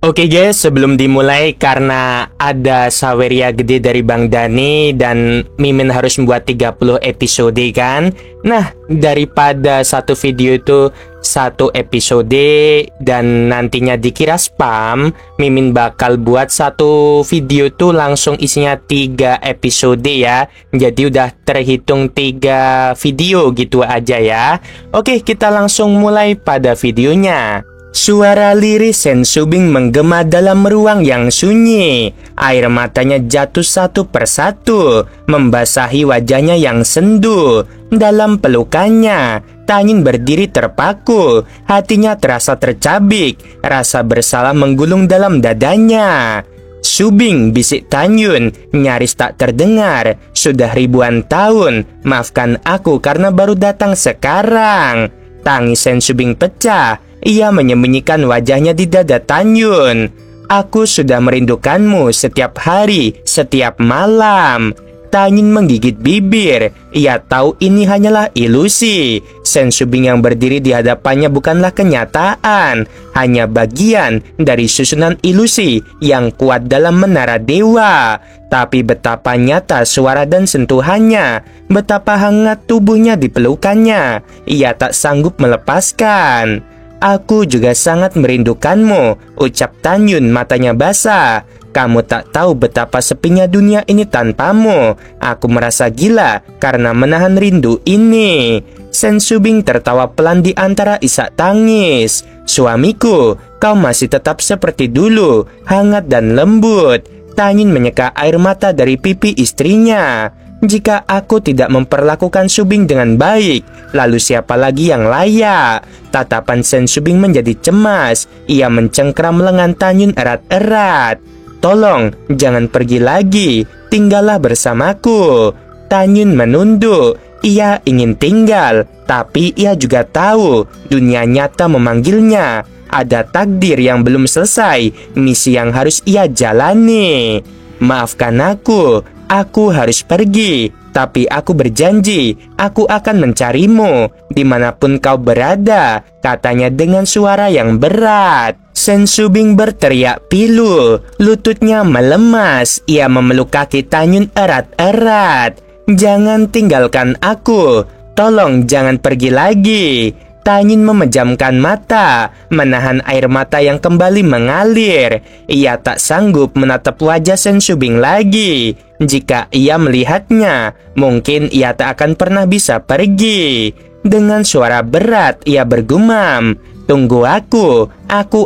Oke guys, sebelum dimulai karena ada saweria gede dari Bang Dani dan Mimin harus membuat 30 episode kan. Nah, daripada satu video itu satu episode dan nantinya dikira spam, Mimin bakal buat satu video tuh langsung isinya 3 episode ya. Jadi udah terhitung 3 video gitu aja ya. Oke, kita langsung mulai pada videonya. Suara lirik Sen Subing menggema dalam ruang yang sunyi. Air matanya jatuh satu persatu, membasahi wajahnya yang sendu. Dalam pelukannya, Tanyin berdiri terpaku. Hatinya terasa tercabik. Rasa bersalah menggulung dalam dadanya. Subing, bisik Tanyun, nyaris tak terdengar. Sudah ribuan tahun, maafkan aku karena baru datang sekarang. Tangis Sen Subing pecah. Ia menyembunyikan wajahnya di dada Tanyun. Aku sudah merindukanmu setiap hari, setiap malam. Tanyun menggigit bibir. Ia tahu ini hanyalah ilusi. Sen Subing yang berdiri di hadapannya bukanlah kenyataan, hanya bagian dari susunan ilusi yang kuat dalam menara dewa. Tapi betapa nyata suara dan sentuhannya, betapa hangat tubuhnya di pelukannya. Ia tak sanggup melepaskan. Aku juga sangat merindukanmu, ucap Tanyun matanya basah. Kamu tak tahu betapa sepinya dunia ini tanpamu. Aku merasa gila karena menahan rindu ini. Sen Subing tertawa pelan di antara isak tangis. Suamiku, kau masih tetap seperti dulu, hangat dan lembut. Tanyun menyeka air mata dari pipi istrinya. Jika aku tidak memperlakukan Subing dengan baik, lalu siapa lagi yang layak? Tatapan Sen Subing menjadi cemas. Ia mencengkram lengan Tanyun erat-erat. Tolong, jangan pergi lagi. Tinggallah bersamaku. Tanyun menunduk. Ia ingin tinggal, tapi ia juga tahu dunia nyata memanggilnya. Ada takdir yang belum selesai, misi yang harus ia jalani. Maafkan aku harus pergi, tapi aku berjanji, aku akan mencarimu dimanapun kau berada, katanya dengan suara yang berat. Sen Subing berteriak pilu, lututnya melemas, ia memeluk kaki Tanyun erat-erat. Jangan tinggalkan aku, tolong jangan pergi lagi. Tanyun memejamkan mata, menahan air mata yang kembali mengalir. Ia tak sanggup menatap wajah Sen Subing lagi. Jika ia melihatnya, mungkin ia tak akan pernah bisa pergi. Dengan suara berat, ia bergumam, "Tunggu aku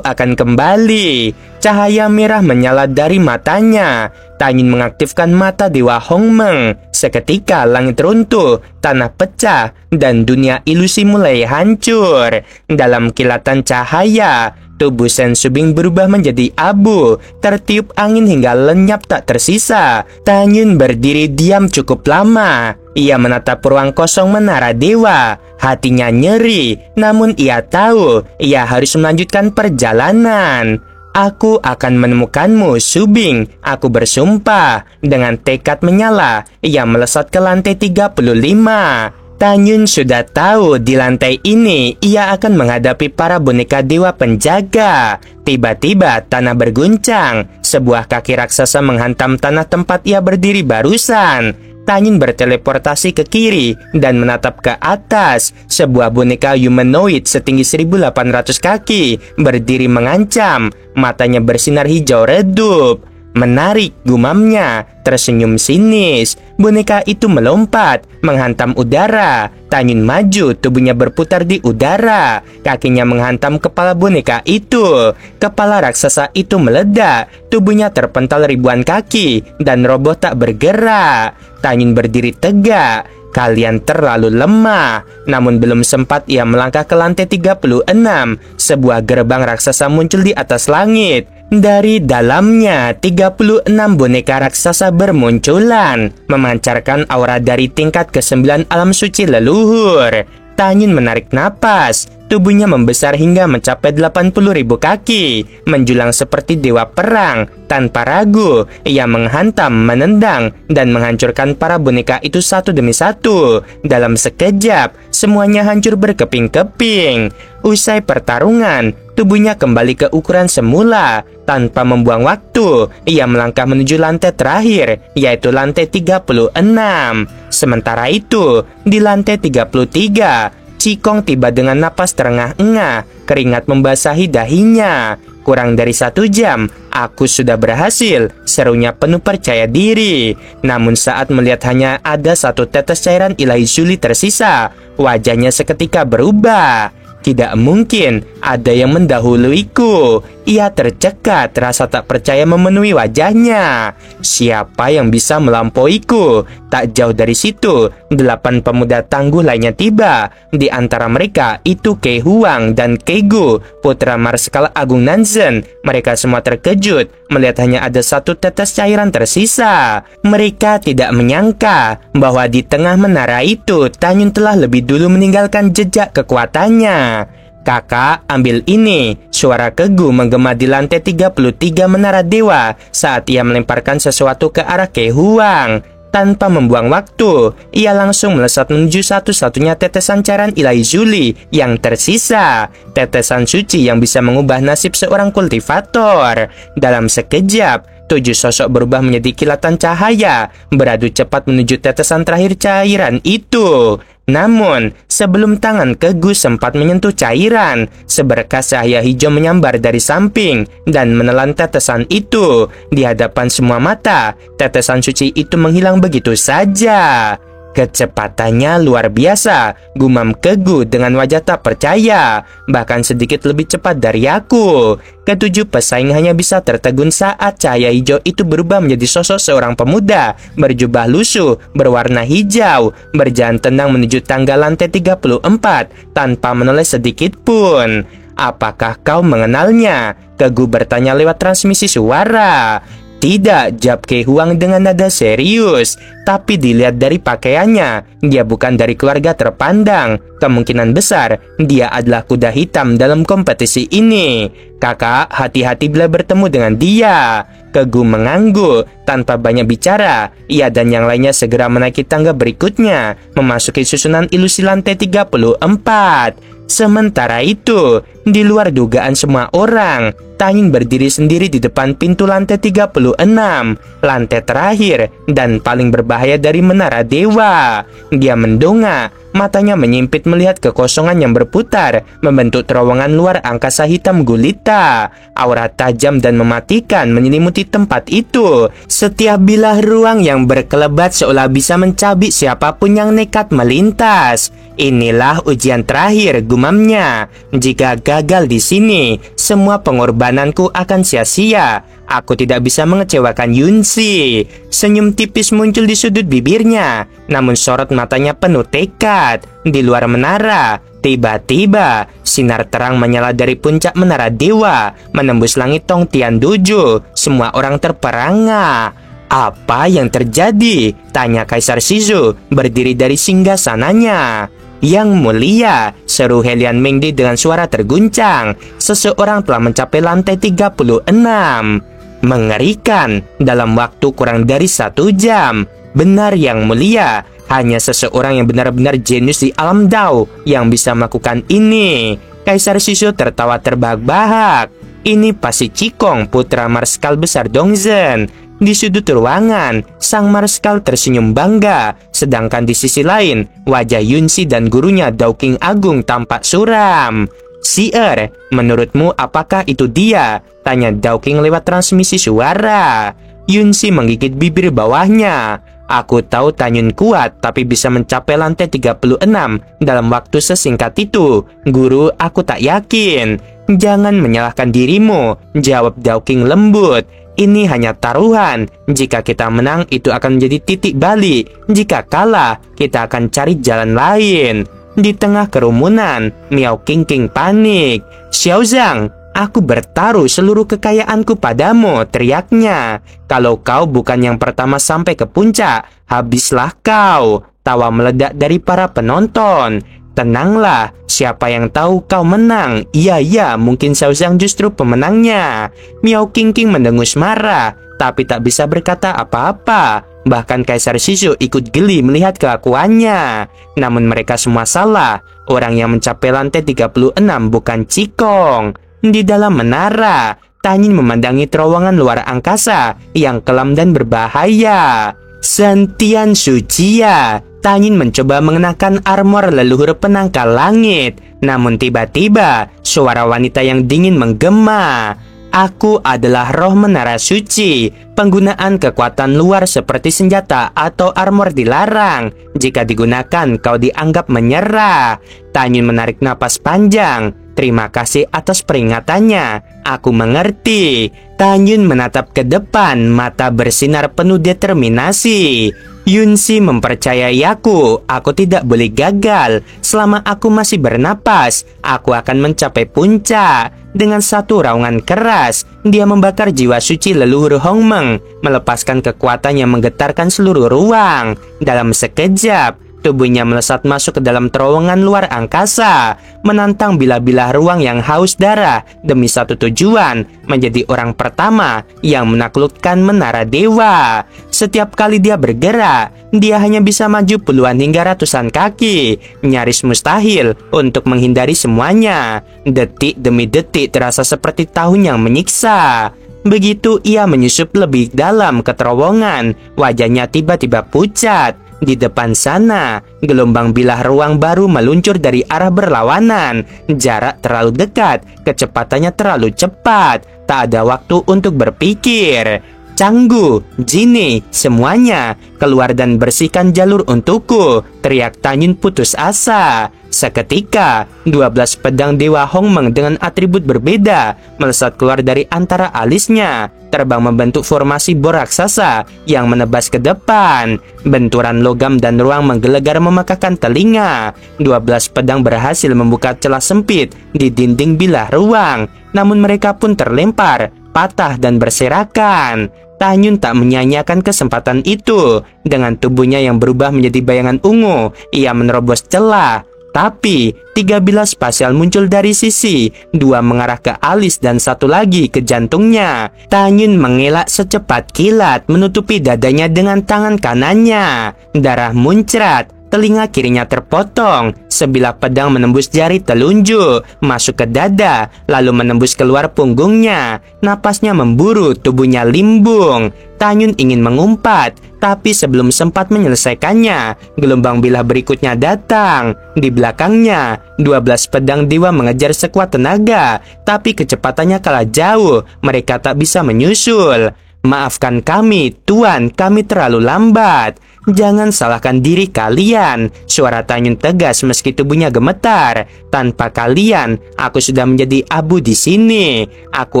akan kembali." Cahaya merah menyala dari matanya. Tanyun mengaktifkan mata Dewa Hongmeng. Seketika langit runtuh, tanah pecah, dan dunia ilusi mulai hancur. Dalam kilatan cahaya, tubuh Sen Subing berubah menjadi abu, tertiup angin hingga lenyap tak tersisa. Tanyun berdiri diam cukup lama. Ia menatap ruang kosong menara dewa. Hatinya nyeri, namun ia tahu ia harus melanjutkan perjalanan. Aku akan menemukanmu, Subing. Aku bersumpah. Dengan tekad menyala, ia melesat ke lantai 35. Tanyun sudah tahu di lantai ini ia akan menghadapi para boneka dewa penjaga. Tiba-tiba tanah berguncang. Sebuah kaki raksasa menghantam tanah tempat ia berdiri barusan. Tanyun berteleportasi ke kiri dan menatap ke atas. Sebuah boneka humanoid setinggi 1800 kaki berdiri mengancam. Matanya bersinar hijau redup. Menarik, gumamnya, tersenyum sinis. Boneka itu melompat, menghantam udara. Tanyun maju, tubuhnya berputar di udara. Kakinya menghantam kepala boneka itu. Kepala raksasa itu meledak. Tubuhnya terpental ribuan kaki dan roboh tak bergerak. Tanyun berdiri tegak. Kalian terlalu lemah. Namun belum sempat ia melangkah ke lantai 36, sebuah gerbang raksasa muncul di atas langit. Dari dalamnya, 36 boneka raksasa bermunculan, memancarkan aura dari tingkat ke-9 alam suci leluhur. Tanyun menarik napas, tubuhnya membesar hingga mencapai 80.000 kaki, menjulang seperti dewa perang. Tanpa ragu, ia menghantam, menendang, dan menghancurkan para boneka itu satu demi satu. Dalam sekejap, semuanya hancur berkeping-keping. Usai pertarungan, tubuhnya kembali ke ukuran semula. Tanpa membuang waktu, ia melangkah menuju lantai terakhir, yaitu lantai 36. Sementara itu, di lantai 33, Cikong tiba dengan napas terengah-engah, keringat membasahi dahinya. Kurang dari 1 jam, aku sudah berhasil, serunya penuh percaya diri. Namun saat melihat hanya ada 1 tetes cairan ilahi Zuli tersisa, wajahnya seketika berubah. Tidak mungkin ada yang mendahuluiku. Ia tercekat, rasa tak percaya memenuhi wajahnya. Siapa yang bisa melampauiku? Tak jauh dari situ, 8 pemuda tangguh lainnya tiba. Di antara mereka itu Kei Huang dan Kei Gu, putra Marskal Agung Nanzhen. Mereka semua terkejut melihat hanya ada 1 tetes cairan tersisa. Mereka tidak menyangka bahwa di tengah menara itu Tanyun telah lebih dulu meninggalkan jejak kekuatannya. "Kakak, ambil ini." Suara Kegu menggema di lantai 33 menara dewa saat ia melemparkan sesuatu ke arah Kei Huang. Tanpa membuang waktu, ia langsung melesat menuju satu-satunya tetesan cairan ilahi Zuli yang tersisa. Tetesan suci yang bisa mengubah nasib seorang kultivator. Dalam sekejap, 7 sosok berubah menjadi kilatan cahaya, beradu cepat menuju tetesan terakhir cairan itu. Namun, sebelum tangan Kegu sempat menyentuh cairan, seberkas cahaya hijau menyambar dari samping dan menelan tetesan itu. Di hadapan semua mata, tetesan suci itu menghilang begitu saja. "Kecepatannya luar biasa," gumam Kegu dengan wajah tak percaya. "Bahkan sedikit lebih cepat dari aku." Ketujuh pesaing hanya bisa tertegun saat cahaya hijau itu berubah menjadi sosok seorang pemuda berjubah lusuh berwarna hijau, berjalan tenang menuju tangga lantai 34 tanpa menoleh sedikit pun. "Apakah kau mengenalnya?" Kegu bertanya lewat transmisi suara. "Tidak," jawab Kei Huang dengan nada serius. "Tapi dilihat dari pakaiannya, dia bukan dari keluarga terpandang. Kemungkinan besar, dia adalah kuda hitam dalam kompetisi ini. Kakak, hati-hati bila bertemu dengan dia." Kegu mengangguk. Tanpa banyak bicara, ia dan yang lainnya segera menaiki tangga berikutnya, memasuki susunan ilusi lantai 34. Sementara itu, di luar dugaan semua orang, Tanyun berdiri sendiri di depan pintu lantai 36, lantai terakhir dan paling berbahaya dari menara dewa. Dia mendongak, matanya menyipit melihat kekosongan yang berputar, membentuk terowongan luar angkasa hitam gulita. Aura tajam dan mematikan menyelimuti tempat itu. Setiap bilah ruang yang berkelebat seolah bisa mencabik siapapun yang nekat melintas. "Inilah ujian terakhir," gumamnya. "Jika gagal di sini, semua pengorbananku akan sia-sia. Aku tidak bisa mengecewakan Yunsi." Senyum tipis muncul di sudut bibirnya, namun sorot matanya penuh tekad. Di luar menara, tiba-tiba sinar terang menyala dari puncak menara dewa, menembus langit Tong Tian Dojo. Semua orang terperangah. "Apa yang terjadi?" tanya Kaisar Shizu berdiri dari singgasananya. "Yang mulia," seru Helian Mengdi dengan suara terguncang. "Seseorang telah mencapai lantai 36. Mengerikan, dalam waktu kurang dari 1 jam. "Benar, Yang mulia, hanya seseorang yang benar-benar jenius di alam Dao yang bisa melakukan ini." Kaisar Shizu tertawa terbahak-bahak. "Ini pasti Cikong, putra Marskal besar Dongzhen." Di sudut ruangan, sang Marskal tersenyum bangga, sedangkan di sisi lain, wajah Yunsi dan gurunya Dao-King Agung tampak suram. "Si'er, menurutmu apakah itu dia?" tanya Dao-King lewat transmisi suara. Yunsi menggigit bibir bawahnya. "Aku tahu Tanyun kuat, tapi bisa mencapai lantai 36 dalam waktu sesingkat itu. Guru, aku tak yakin." "Jangan menyalahkan dirimu," jawab Dao-King lembut. "Ini hanya taruhan. Jika kita menang, itu akan menjadi titik balik. Jika kalah, kita akan cari jalan lain." Di tengah kerumunan, Miao Qingqing panik. "Xiao Zhang, aku bertaruh seluruh kekayaanku padamu," teriaknya. "Kalau kau bukan yang pertama sampai ke puncak, habislah kau." Tawa meledak dari para penonton. "Tenanglah, siapa yang tahu kau menang? Iya, mungkin Xiao Zhang justru pemenangnya." Miao Qingqing mendengus marah, tapi tak bisa berkata apa-apa. Bahkan Kaisar Shizu ikut geli melihat kelakuannya. Namun mereka semua salah. Orang yang mencapai lantai 36 bukan Cikong. Di dalam menara, Tanyin memandangi terowongan luar angkasa yang kelam dan berbahaya. Sentian Sucia, Tanyin mencoba mengenakan armor leluhur penangkal langit. Namun tiba-tiba, suara wanita yang dingin menggema. Aku adalah roh menara suci. Penggunaan kekuatan luar seperti senjata atau armor dilarang. Jika digunakan, kau dianggap menyerah. Tanyin menarik napas panjang. Terima kasih atas peringatannya. Aku mengerti. Tanyin menatap ke depan, mata bersinar penuh determinasi. Yunsi mempercayai aku tidak boleh gagal. Selama aku masih bernapas, aku akan mencapai puncak. Dengan satu raungan keras, dia membakar jiwa suci leluhur Hongmeng, melepaskan kekuatan yang menggetarkan seluruh ruang. Dalam sekejap, tubuhnya melesat masuk ke dalam terowongan luar angkasa, menantang bilah-bilah ruang yang haus darah demi satu tujuan, menjadi orang pertama yang menaklukkan menara dewa. Setiap kali dia bergerak, dia hanya bisa maju puluhan hingga ratusan kaki, nyaris mustahil untuk menghindari semuanya. Detik demi detik terasa seperti tahun yang menyiksa. Begitu ia menyusup lebih dalam ke terowongan, wajahnya tiba-tiba pucat. Di depan sana, gelombang bilah ruang baru meluncur dari arah berlawanan. Jarak terlalu dekat, kecepatannya terlalu cepat. Tak ada waktu untuk berpikir. Canggu, Jinny, semuanya keluar dan bersihkan jalur untukku, teriak Tanyin putus asa. Seketika, 12 pedang Dewa Hongmeng dengan atribut berbeda melesat keluar dari antara alisnya, terbang membentuk formasi bor raksasa yang menebas ke depan. Benturan logam dan ruang menggelegar memekakkan telinga. 12 pedang berhasil membuka celah sempit di dinding bilah ruang, namun mereka pun terlempar, patah dan berserakan. Tanyin tak menyia-nyiakan kesempatan itu. Dengan tubuhnya yang berubah menjadi bayangan ungu, ia menerobos celah. Tapi 3 bilah spasial muncul dari sisi, 2 mengarah ke alis dan 1 lagi ke jantungnya. Tanyin mengelak secepat kilat, menutupi dadanya dengan tangan kanannya. Darah muncrat. Telinga kirinya terpotong, sebilah pedang menembus jari telunjuk, masuk ke dada, lalu menembus keluar punggungnya. Napasnya memburu, tubuhnya limbung. Tanyin ingin mengumpat, tapi sebelum sempat menyelesaikannya, gelombang bilah berikutnya datang. Di belakangnya, 12 pedang dewa mengejar sekuat tenaga, tapi kecepatannya kalah jauh, mereka tak bisa menyusul. Maafkan kami, Tuan, kami terlalu lambat. Jangan salahkan diri kalian. Suara Tanyin tegas meski tubuhnya gemetar. Tanpa kalian, aku sudah menjadi abu di sini. Aku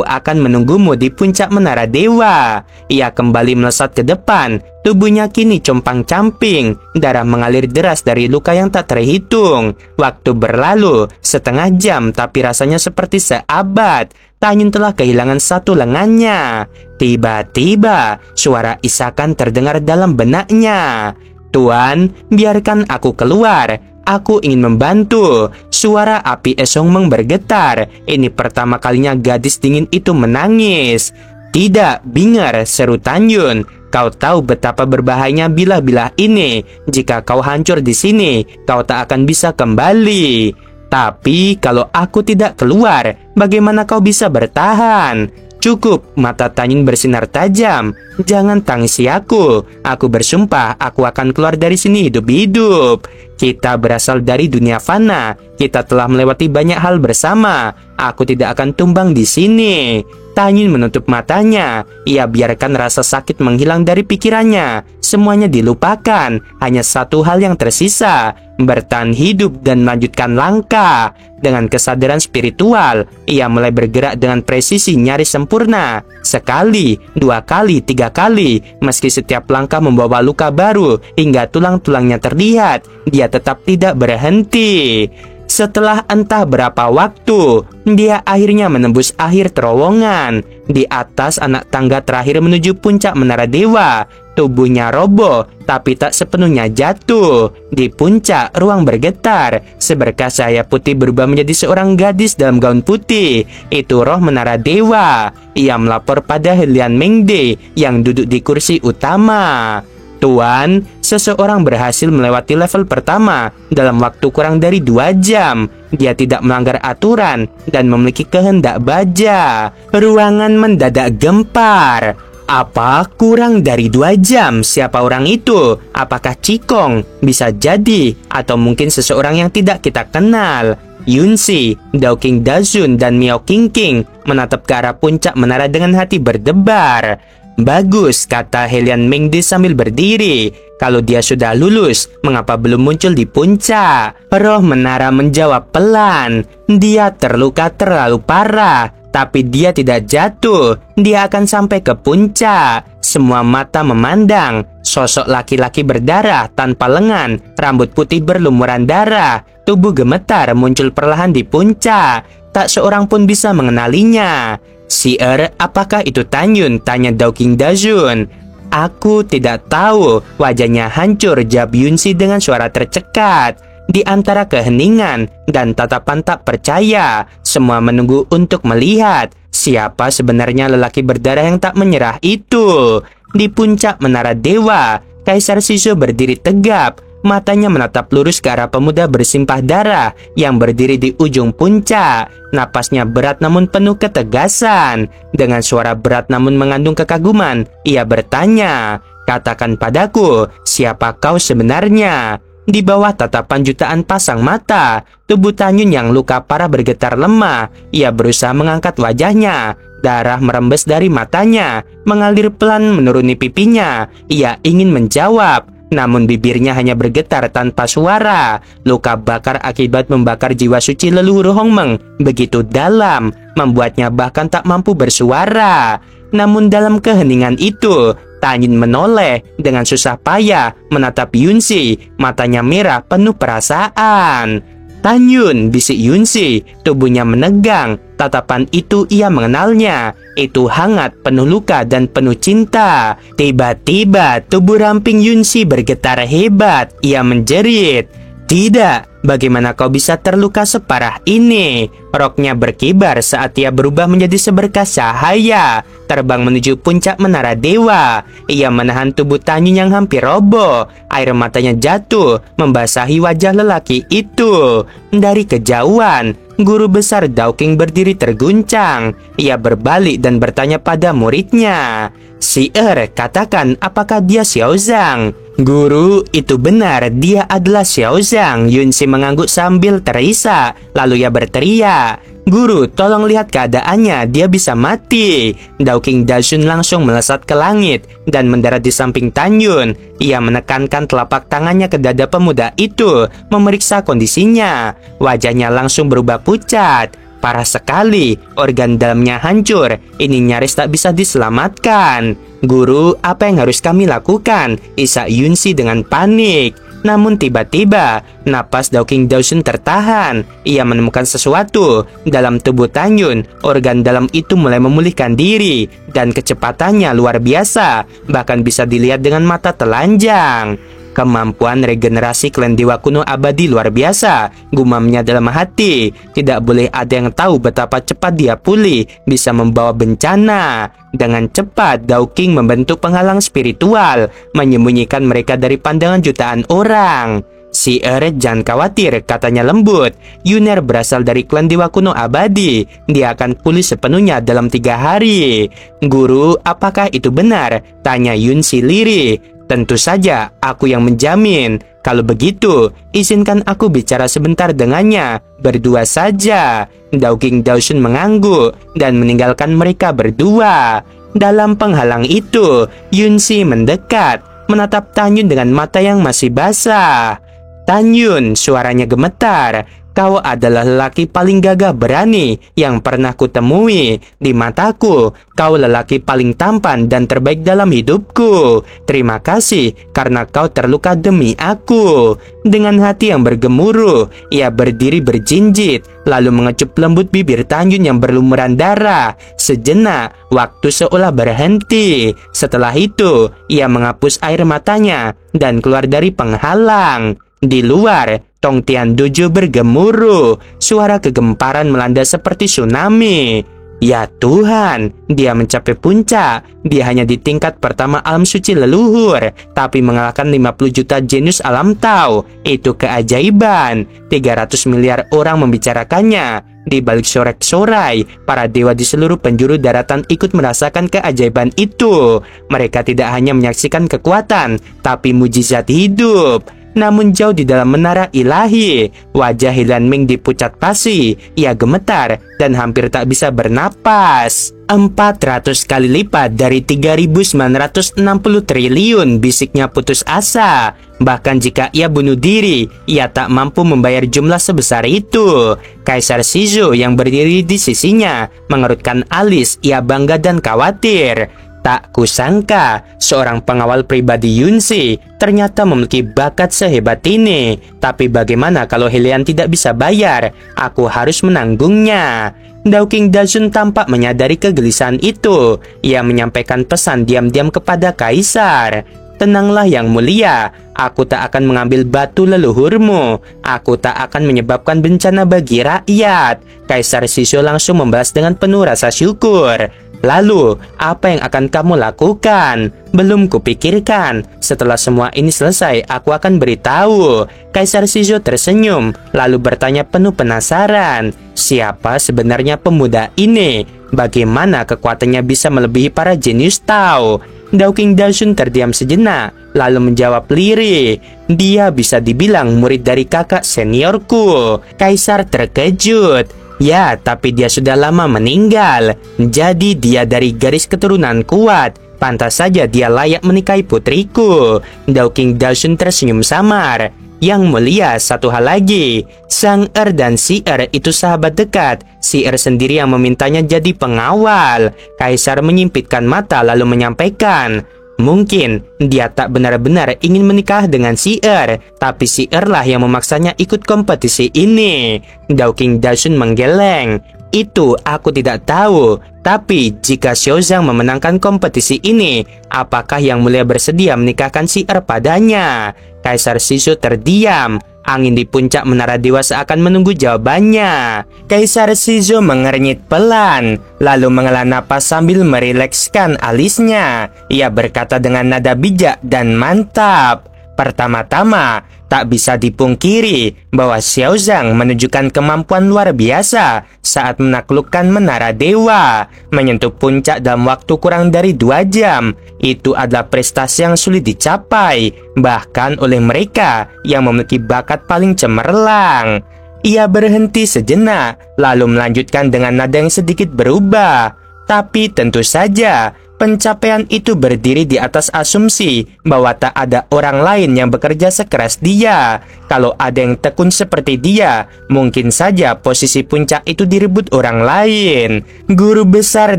akan menunggumu di puncak menara dewa. Ia kembali melesat ke depan. Tubuhnya kini compang-camping. Darah mengalir deras dari luka yang tak terhitung. Waktu berlalu, setengah jam, tapi rasanya seperti seabad. Tanyin telah kehilangan satu lengannya. Tiba-tiba, suara isakan terdengar dalam benaknya. Tuan, biarkan aku keluar. Aku ingin membantu. Suara api Esongmeng bergetar. Ini pertama kalinya gadis dingin itu menangis. Tidak, Binger, seru Tanyin. Kau tahu betapa berbahayanya bilah-bilah ini. Jika kau hancur di sini, kau tak akan bisa kembali. Tapi kalau aku tidak keluar, bagaimana kau bisa bertahan? Cukup, mata Tanyin bersinar tajam. Jangan tangisi aku. Aku bersumpah aku akan keluar dari sini hidup-hidup. Kita berasal dari dunia fana. Kita telah melewati banyak hal bersama. Aku tidak akan tumbang di sini. Tanyin menutup matanya. Ia biarkan rasa sakit menghilang dari pikirannya. Semuanya dilupakan. Hanya satu hal yang tersisa: bertahan hidup dan melanjutkan langkah. Dengan kesadaran spiritual, ia mulai bergerak dengan presisi nyaris sempurna. Sekali, 2 kali, 3 kali. Meski setiap langkah membawa luka baru hingga tulang-tulangnya terlihat, dia tetap tidak berhenti. Setelah entah berapa waktu, dia akhirnya menembus akhir terowongan. Di atas anak tangga terakhir menuju puncak menara dewa, tubuhnya roboh, tapi tak sepenuhnya jatuh. Di puncak, ruang bergetar. Seberkas cahaya putih berubah menjadi seorang gadis dalam gaun putih. Itu roh menara dewa. Ia melapor pada Helian Mengde yang duduk di kursi utama. Tuan, seseorang berhasil melewati level pertama dalam waktu kurang dari 2 jam. Dia tidak melanggar aturan dan memiliki kehendak baja. Ruangan mendadak gempar. Apa? Kurang dari 2 jam? Siapa orang itu? Apakah Cikong? Bisa jadi. Atau mungkin seseorang yang tidak kita kenal. Yunsi, Dawking Dazun, dan Miao Qingqing menatap ke arah puncak menara dengan hati berdebar. Bagus, kata Helian Mingdi sambil berdiri. Kalau dia sudah lulus, mengapa belum muncul di puncak? Roh menara menjawab pelan. Dia terluka terlalu parah, tapi dia tidak jatuh. Dia akan sampai ke puncak. Semua mata memandang. Sosok laki-laki berdarah tanpa lengan, rambut putih berlumuran darah. Tubuh gemetar muncul perlahan di puncak. Tak seorang pun bisa mengenalinya. Sier, apakah itu Tanyun? Tanya Dawking Dazun. Aku tidak tahu. Wajahnya hancur, jawab Yunsi dengan suara tercekat. Di antara keheningan dan tatapan tak percaya, semua menunggu untuk melihat siapa sebenarnya lelaki berdarah yang tak menyerah itu. Di puncak menara dewa, Kaisar Shizou berdiri tegap. Matanya menatap lurus ke arah pemuda bersimpah darah yang berdiri di ujung puncak. Napasnya berat namun penuh ketegasan. Dengan suara berat namun mengandung kekaguman, ia bertanya, "Katakan padaku, siapa kau sebenarnya?" Di bawah tatapan jutaan pasang mata, tubuh Tanyun yang luka parah bergetar lemah. Ia berusaha mengangkat wajahnya. Darah merembes dari matanya, mengalir pelan menuruni pipinya. Ia ingin menjawab, namun bibirnya hanya bergetar tanpa suara. Luka bakar akibat membakar jiwa suci leluhur Hongmeng begitu dalam, membuatnya bahkan tak mampu bersuara. Namun dalam keheningan itu, Tanyun menoleh dengan susah payah menatap Yunsi. Matanya merah penuh perasaan. "Tanyun," bisik Yunsi. Tubuhnya menegang. Tatapan itu ia mengenalnya. Itu hangat, penuh luka, dan penuh cinta. Tiba-tiba tubuh ramping Yunsi bergetar hebat. Ia menjerit, "Tidak, bagaimana kau bisa terluka separah ini?" Roknya berkibar saat ia berubah menjadi seberkas cahaya, terbang menuju puncak menara dewa. Ia menahan tubuh Tanyun yang hampir roboh. Air matanya jatuh, membasahi wajah lelaki itu. Dari kejauhan, guru besar Dawking berdiri terguncang. Ia berbalik dan bertanya pada muridnya, "Sier, katakan apakah dia Xiao Zhang?" "Guru, itu benar, dia adalah Xiao Zhang." Yunsi mengangguk sambil terisak. Lalu ia berteriak, "Guru, tolong lihat keadaannya, dia bisa mati." Dawking Dazun langsung melesat ke langit dan mendarat di samping Tanyun. Ia menekankan telapak tangannya ke dada pemuda itu, memeriksa kondisinya. Wajahnya langsung berubah pucat. Parah sekali, organ dalamnya hancur. Ini nyaris tak bisa diselamatkan. "Guru, apa yang harus kami lakukan?" isak Yunsi dengan panik. Namun tiba-tiba, napas Dawking Dazun tertahan. Ia menemukan sesuatu dalam tubuh Tanyun. Organ dalam itu mulai memulihkan diri, dan kecepatannya luar biasa, bahkan bisa dilihat dengan mata telanjang. Kemampuan regenerasi klan dewa kuno abadi luar biasa, gumamnya dalam hati. Tidak boleh ada yang tahu betapa cepat dia pulih, bisa membawa bencana. Dengan cepat, Dawking membentuk penghalang spiritual, menyembunyikan mereka dari pandangan jutaan orang. "Sier, jangan khawatir," katanya lembut. "Yuner berasal dari klan dewa kuno abadi. Dia akan pulih sepenuhnya dalam 3 hari. "Guru, apakah itu benar?" tanya Yunsi lirih. "Tentu saja, aku yang menjamin." "Kalau begitu, izinkan aku bicara sebentar dengannya, berdua saja." Dawking Dazun mengangguk dan meninggalkan mereka berdua. Dalam penghalang itu, Yunsi mendekat, menatap Tanyun dengan mata yang masih basah. "Tanyun," suaranya gemetar, "kau adalah lelaki paling gagah berani yang pernah kutemui. Di mataku, kau lelaki paling tampan dan terbaik dalam hidupku. Terima kasih karena kau terluka demi aku." Dengan hati yang bergemuruh, ia berdiri berjinjit, lalu mengecup lembut bibir Tanyun yang berlumuran darah. Sejenak, waktu seolah berhenti. Setelah itu, ia menghapus air matanya dan keluar dari penghalang. Di luar, Tong Tian Dojo bergemuruh. Suara kegemparan melanda seperti tsunami. Ya Tuhan, dia mencapai puncak. Dia hanya di tingkat pertama alam suci leluhur, tapi mengalahkan 50 juta jenius alam Tao. Itu keajaiban. 300 miliar orang membicarakannya. Di balik sorak-sorai, para dewa di seluruh penjuru daratan ikut merasakan keajaiban itu. Mereka tidak hanya menyaksikan kekuatan, tapi mujizat hidup. Namun jauh di dalam menara ilahi, wajah Hilan Ming dipucat pasi. Ia gemetar dan hampir tak bisa bernapas. 400 kali lipat dari 3.960 triliun, bisiknya putus asa. Bahkan jika ia bunuh diri, ia tak mampu membayar jumlah sebesar itu. Kaisar Shizhou yang berdiri di sisinya mengerutkan alis. Ia bangga dan khawatir. Tak kusangka, seorang pengawal pribadi Yunzi ternyata memiliki bakat sehebat ini. Tapi bagaimana kalau Helian tidak bisa bayar? Aku harus menanggungnya. Dao-King Dazun tampak menyadari kegelisahan itu. Ia menyampaikan pesan diam-diam kepada Kaisar. Tenanglah Yang Mulia, aku tak akan mengambil batu leluhurmu. Aku tak akan menyebabkan bencana bagi rakyat. Kaisar Shizhou langsung membalas dengan penuh rasa syukur. Lalu, apa yang akan kamu lakukan? Belum kupikirkan. Setelah semua ini selesai, aku akan beritahu. Kaisar Shizhou tersenyum, lalu bertanya penuh penasaran. Siapa sebenarnya pemuda ini? Bagaimana kekuatannya bisa melebihi para jenius Tao? Dao-King Dazun terdiam sejenak, lalu menjawab lirih. Dia bisa dibilang murid dari kakak seniorku. Kaisar terkejut. Ya, tapi dia sudah lama meninggal. Jadi dia dari garis keturunan kuat. Pantas saja dia layak menikahi putriku. Dao-King Dazun tersenyum samar. Yang Mulia, satu hal lagi. Sang Er dan si Er itu sahabat dekat. Si Er sendiri yang memintanya jadi pengawal. Kaisar menyipitkan mata lalu menyampaikan, mungkin dia tak benar-benar ingin menikah dengan si Er, tapi si Er lah yang memaksanya ikut kompetisi ini. Dao-King Dazun menggeleng. Itu aku tidak tahu. Tapi jika Xiaozang memenangkan kompetisi ini, apakah Yang Mulia bersedia menikahkan si Er padanya? Kaisar Shizhou terdiam. Angin di puncak menara dewa seakan menunggu jawabannya. Kaisar Shizhou mengernyit pelan, lalu menghela napas sambil merilekskan alisnya. Ia berkata dengan nada bijak dan mantap. Pertama-tama, tak bisa dipungkiri bahwa Xiaozang menunjukkan kemampuan luar biasa saat menaklukkan menara dewa. Menyentuh puncak dalam waktu kurang dari 2 jam. Itu adalah prestasi yang sulit dicapai, bahkan oleh mereka yang memiliki bakat paling cemerlang. Ia berhenti sejenak, lalu melanjutkan dengan nada yang sedikit berubah. Tapi tentu saja, pencapaian itu berdiri di atas asumsi bahwa tak ada orang lain yang bekerja sekeras dia. Kalau ada yang tekun seperti dia, mungkin saja posisi puncak itu direbut orang lain. Guru besar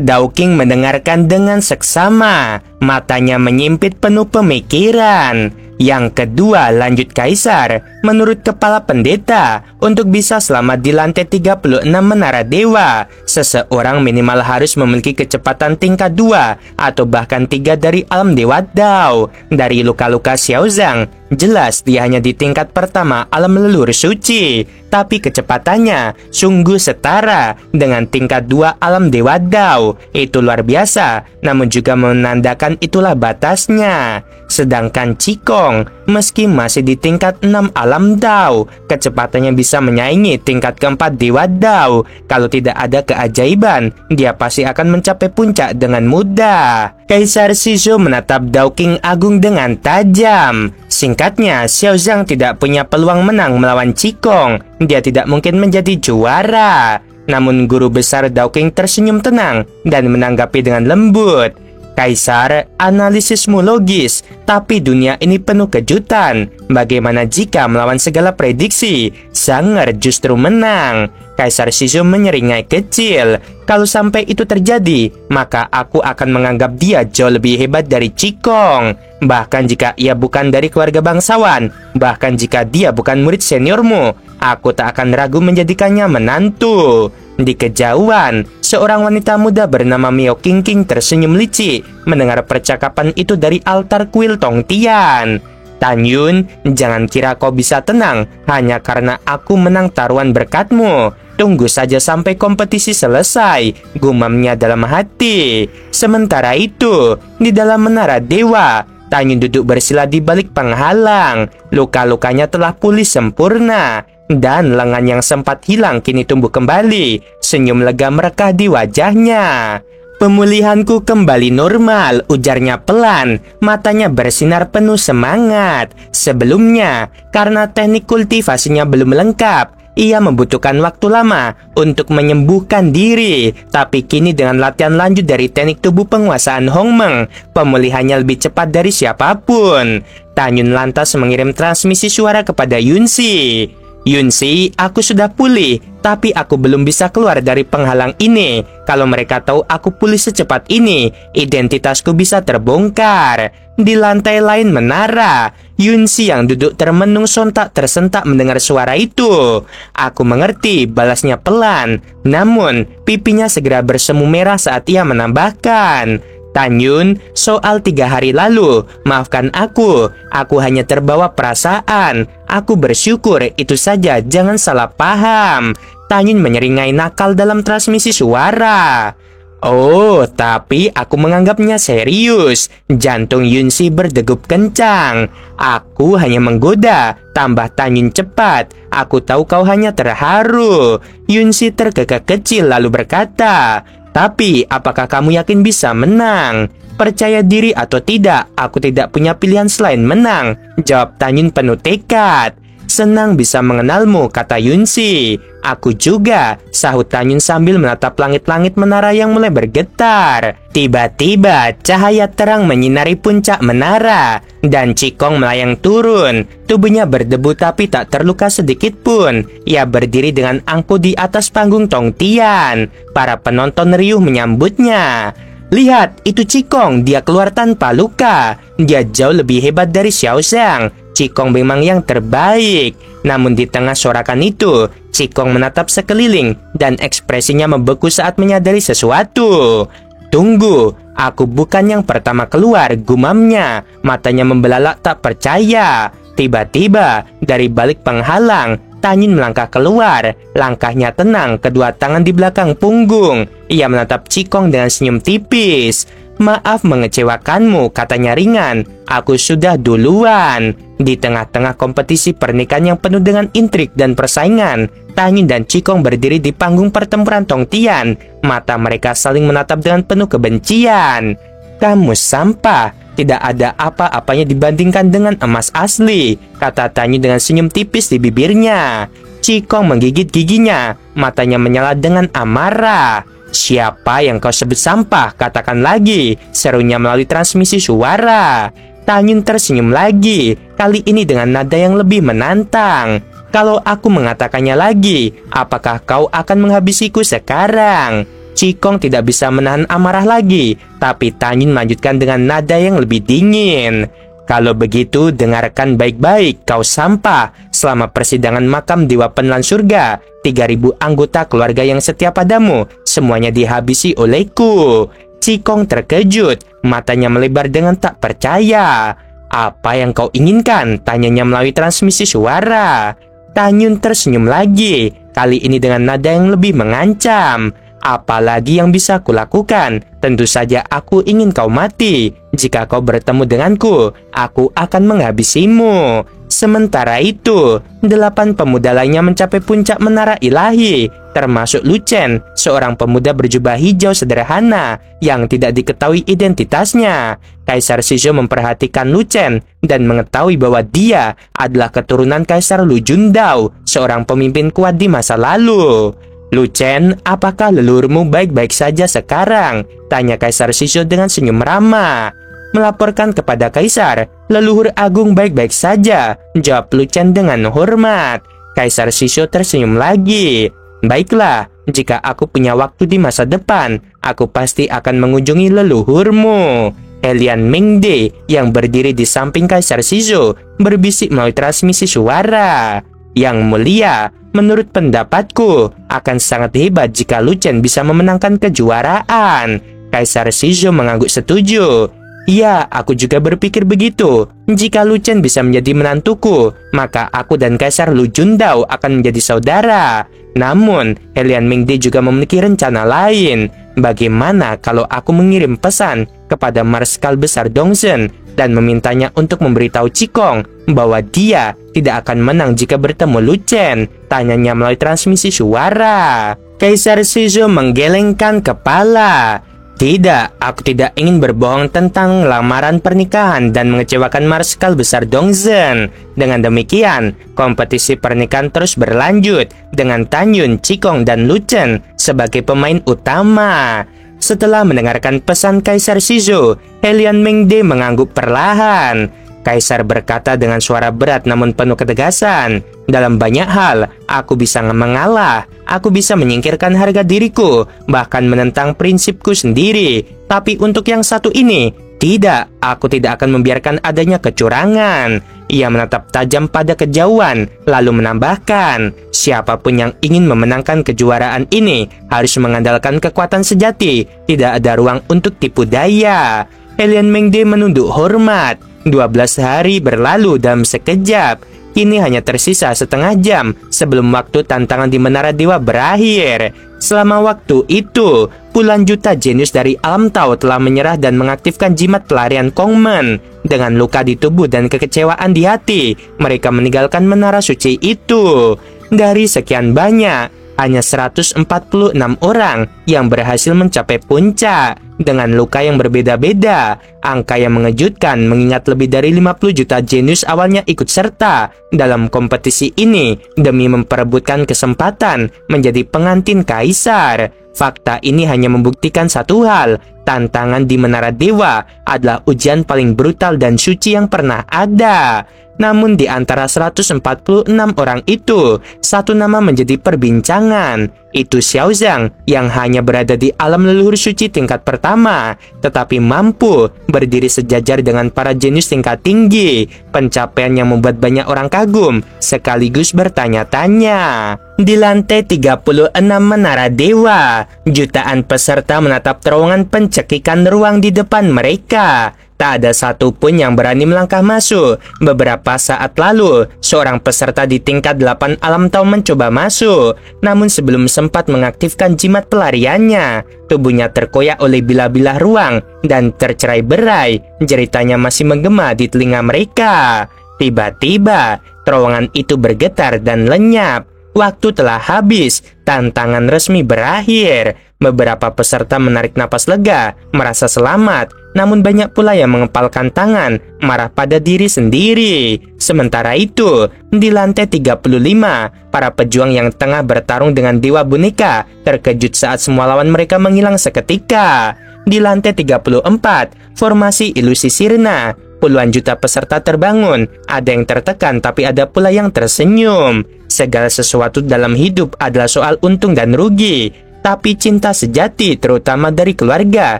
Dao-King mendengarkan dengan seksama. Matanya menyimpit penuh pemikiran. Yang kedua, lanjut Kaisar, menurut kepala pendeta, untuk bisa selamat di lantai 36 menara dewa, seseorang minimal harus memiliki kecepatan tingkat 2 atau bahkan 3 dari alam dewa Dao. Dari luka-luka Xiaozang, jelas dia hanya di tingkat pertama alam leluhur suci, tapi kecepatannya sungguh setara dengan tingkat 2 alam dewa Dao. Itu luar biasa, namun juga menandakan itulah batasnya. Sedangkan Qigong, meski masih di tingkat 6 alam Dao, kecepatannya bisa menyaingi tingkat keempat dewa Dao. Kalau tidak ada keajaiban, dia pasti akan mencapai puncak dengan mudah. Kaisar Shizhou menatap Dao-King Agung dengan tajam. Singkatnya, Xiaozang tidak punya peluang menang melawan Qigong. Dia tidak mungkin menjadi juara. Namun guru besar Dao-King tersenyum tenang dan menanggapi dengan lembut. Kaisar, analisismu logis, tapi dunia ini penuh kejutan. Bagaimana jika melawan segala prediksi, Sang Er justru menang? Kaisar Shizhou menyeringai kecil. Kalau sampai itu terjadi, maka aku akan menganggap dia jauh lebih hebat dari Qigong. Bahkan jika ia bukan dari keluarga bangsawan, bahkan jika dia bukan murid seniormu, aku tak akan ragu menjadikannya menantu. Di kejauhan, seorang wanita muda bernama Miao Qingqing tersenyum licik mendengar percakapan itu dari altar kuil Tongtian. Tan Yun, jangan kira kau bisa tenang hanya karena aku menang taruhan berkatmu. Tunggu saja sampai kompetisi selesai, gumamnya dalam hati. Sementara itu, di dalam menara dewa, Tanyun duduk bersila di balik penghalang. Luka-lukanya telah pulih sempurna, dan lengan yang sempat hilang kini tumbuh kembali. Senyum lega merekah di wajahnya. Pemulihanku kembali normal, ujarnya pelan. Matanya bersinar penuh semangat. Sebelumnya, karena teknik kultivasinya belum lengkap, ia membutuhkan waktu lama untuk menyembuhkan diri. Tapi kini dengan latihan lanjut dari teknik tubuh penguasaan Hongmeng, pemulihannya lebih cepat dari siapapun. Tanyun lantas mengirim transmisi suara kepada Yunsi. Yunsi, aku sudah pulih, tapi aku belum bisa keluar dari penghalang ini. Kalau mereka tahu aku pulih secepat ini, identitasku bisa terbongkar. Di lantai lain menara, Yunsi yang duduk termenung sontak tersentak mendengar suara itu. Aku mengerti, balasnya pelan. Namun, pipinya segera bersemu merah saat ia menambahkan, Tanyun, soal 3 hari lalu, maafkan aku hanya terbawa perasaan. Aku bersyukur, itu saja, jangan salah paham. Tanyun menyeringai nakal dalam transmisi suara. Oh, tapi aku menganggapnya serius. Jantung Yunsi berdegup kencang. Aku hanya menggoda, tambah Tanyun cepat. Aku tahu kau hanya terharu. Yunsi terkekeh kecil lalu berkata, tapi apakah kamu yakin bisa menang? Percaya diri atau tidak, aku tidak punya pilihan selain menang, jawab Tanyun penuh tekad. Senang bisa mengenalmu, kata Yunsi. Aku juga, sahut Tanyun sambil menatap langit-langit menara yang mulai bergetar. Tiba-tiba cahaya terang menyinari puncak menara dan Cikong melayang turun. Tubuhnya berdebu tapi tak terluka sedikit pun. Ia berdiri dengan angkuh di atas panggung Tongtian. Para penonton riuh menyambutnya. Lihat, itu Cikong, dia keluar tanpa luka. Dia jauh lebih hebat dari Xiao Zhang. Cikong memang yang terbaik. Namun di tengah sorakan itu, Cikong menatap sekeliling dan ekspresinya membeku saat menyadari sesuatu. Tunggu, aku bukan yang pertama keluar, gumamnya. Matanya membelalak tak percaya. Tiba-tiba, dari balik penghalang, Tanyun melangkah keluar. Langkahnya tenang, kedua tangan di belakang punggung. Ia menatap Cikong dengan senyum tipis. Maaf mengecewakanmu, katanya ringan. Aku sudah duluan. Di tengah-tengah kompetisi pernikahan yang penuh dengan intrik dan persaingan, Tanyun dan Cikong berdiri di panggung pertempuran Tongtian. Mata mereka saling menatap dengan penuh kebencian. Kamu sampah, tidak ada apa-apanya dibandingkan dengan emas asli, kata Tanyun dengan senyum tipis di bibirnya. Cikong menggigit giginya, matanya menyala dengan amarah. Siapa yang kau sebut sampah? Katakan lagi, serunya melalui transmisi suara. Tanyun tersenyum lagi, kali ini dengan nada yang lebih menantang. Kalau aku mengatakannya lagi, apakah kau akan menghabisiku sekarang? Cikong tidak bisa menahan amarah lagi, tapi Tanyun melanjutkan dengan nada yang lebih dingin. Kalau begitu, dengarkan baik-baik, kau sampah. Selama persidangan makam Dewa Penelan Surga, 3.000 anggota keluarga yang setia padamu, semuanya dihabisi olehku. Cikong terkejut, matanya melebar dengan tak percaya. Apa yang kau inginkan? Tanyanya melalui transmisi suara. Tanyun tersenyum lagi, kali ini dengan nada yang lebih mengancam. Apalagi yang bisa kulakukan? Tentu saja aku ingin kau mati. Jika kau bertemu denganku, aku akan menghabisimu. Sementara itu, 8 pemuda lainnya mencapai puncak menara ilahi, termasuk Lu Chen, seorang pemuda berjubah hijau sederhana yang tidak diketahui identitasnya. Kaisar Shizhou memperhatikan Lu Chen dan mengetahui bahwa dia adalah keturunan Kaisar Lu Jundao, seorang pemimpin kuat di masa lalu. Lu Chen, apakah leluhurmu baik-baik saja sekarang? Tanya Kaisar Shizhou dengan senyum ramah. Melaporkan kepada Kaisar, leluhur agung baik-baik saja, jawab Lu Chen dengan hormat. Kaisar Shizhou tersenyum lagi. Baiklah, jika aku punya waktu di masa depan, aku pasti akan mengunjungi leluhurmu. Elian Mingde yang berdiri di samping Kaisar Shizhou berbisik melalui transmisi suara. Yang mulia, menurut pendapatku, akan sangat hebat jika Lu Chen bisa memenangkan kejuaraan. Kaisar Shizhou mengangguk setuju. Ya, aku juga berpikir begitu. Jika Lu Chen bisa menjadi menantuku, maka aku dan Kaisar Lu Jundao akan menjadi saudara. Namun, Helian Mingde juga memiliki rencana lain. Bagaimana kalau aku mengirim pesan kepada Marskal Besar Dongzhen dan memintanya untuk memberitahu Qikong bahwa dia tidak akan menang jika bertemu Lu Chen? Tanyanya melalui transmisi suara. Kaisar Shizhou menggelengkan kepala. Tidak, aku tidak ingin berbohong tentang lamaran pernikahan dan mengecewakan Marskal Besar Dongzhen. Dengan demikian, kompetisi pernikahan terus berlanjut dengan Tan Yun, Qikong, dan Lu Chen sebagai pemain utama. Setelah mendengarkan pesan Kaisar Shizhou, Helian Mingde mengangguk perlahan. Kaisar berkata dengan suara berat namun penuh ketegasan, "Dalam banyak hal, aku bisa mengalah. Aku bisa menyingkirkan harga diriku, bahkan menentang prinsipku sendiri. Tapi untuk yang satu ini, tidak, aku tidak akan membiarkan adanya kecurangan." Ia menatap tajam pada kejauhan, lalu menambahkan, "Siapapun yang ingin memenangkan kejuaraan ini harus mengandalkan kekuatan sejati. Tidak ada ruang untuk tipu daya." Helian Mingde menunduk hormat. 12 hari berlalu dalam sekejap. Kini hanya tersisa setengah jam sebelum waktu tantangan di Menara Dewa berakhir. Selama waktu itu, puluhan juta jenius dari alam Tao telah menyerah dan mengaktifkan jimat pelarian Kongmen. Dengan luka di tubuh dan kekecewaan di hati, mereka meninggalkan menara suci itu. Dari sekian banyak, hanya 146 orang yang berhasil mencapai puncak. Dengan luka yang berbeda-beda, angka yang mengejutkan mengingat lebih dari 50 juta jenius awalnya ikut serta dalam kompetisi ini demi memperebutkan kesempatan menjadi pengantin kaisar. Fakta ini hanya membuktikan satu hal, tantangan di Menara Dewa adalah ujian paling brutal dan suci yang pernah ada. Namun di antara 146 orang itu, satu nama menjadi perbincangan. Itu Xiao Zhang yang hanya berada di alam leluhur suci tingkat pertama, tetapi mampu berdiri sejajar dengan para jenius tingkat tinggi. Pencapaian yang membuat banyak orang kagum, sekaligus bertanya-tanya. Di lantai 36 Menara Dewa, jutaan peserta menatap terowongan pencekikan ruang di depan mereka. Tak ada satupun yang berani melangkah masuk. Beberapa saat lalu, seorang peserta di tingkat 8 alam Tao mencoba masuk. Namun sebelum sempat mengaktifkan jimat pelariannya, tubuhnya terkoyak oleh bilah-bilah ruang dan tercerai berai. Jeritanya masih menggema di telinga mereka. Tiba-tiba, terowongan itu bergetar dan lenyap. Waktu telah habis, tantangan resmi berakhir. Beberapa peserta menarik napas lega, merasa selamat. Namun banyak pula yang mengepalkan tangan, marah pada diri sendiri. Sementara itu, di lantai 35, para pejuang yang tengah bertarung dengan Dewa Boneka terkejut saat semua lawan mereka menghilang seketika. Di lantai 34, formasi ilusi sirna. Puluhan juta peserta terbangun, ada yang tertekan tapi ada pula yang tersenyum. Segala sesuatu dalam hidup adalah soal untung dan rugi, tapi cinta sejati terutama dari keluarga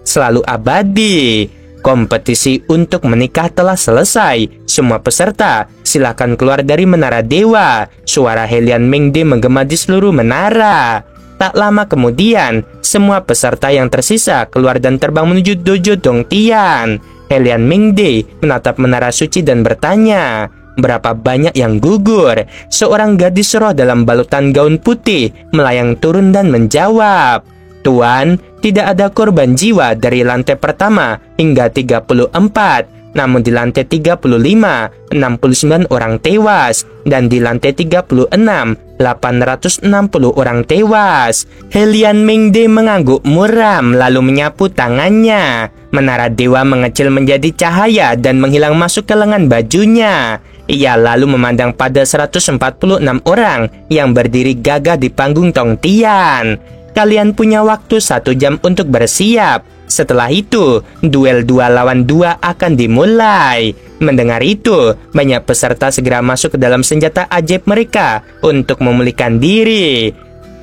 selalu abadi. Kompetisi untuk menikah telah selesai. Semua peserta silakan keluar dari Menara Dewa. Suara Helian Mingde menggema di seluruh menara. Tak lama kemudian, semua peserta yang tersisa keluar dan terbang menuju dojo Dongtian. Helian Mingde menatap menara suci dan bertanya, "Berapa banyak yang gugur?" Seorang gadis roh dalam balutan gaun putih melayang turun dan menjawab, "Tuan, tidak ada korban jiwa dari lantai pertama hingga 34. Namun di lantai 35, 69 orang tewas. Dan di lantai 36, 860 orang tewas." Helian Mingde mengangguk muram lalu menyapu tangannya. Menara Dewa mengecil menjadi cahaya dan menghilang masuk ke lengan bajunya. Ia lalu memandang pada 146 orang yang berdiri gagah di panggung Dongtian. "Kalian punya waktu 1 jam untuk bersiap. Setelah itu, duel 2 lawan 2 akan dimulai." Mendengar itu, banyak peserta segera masuk ke dalam senjata ajaib mereka untuk memulihkan diri.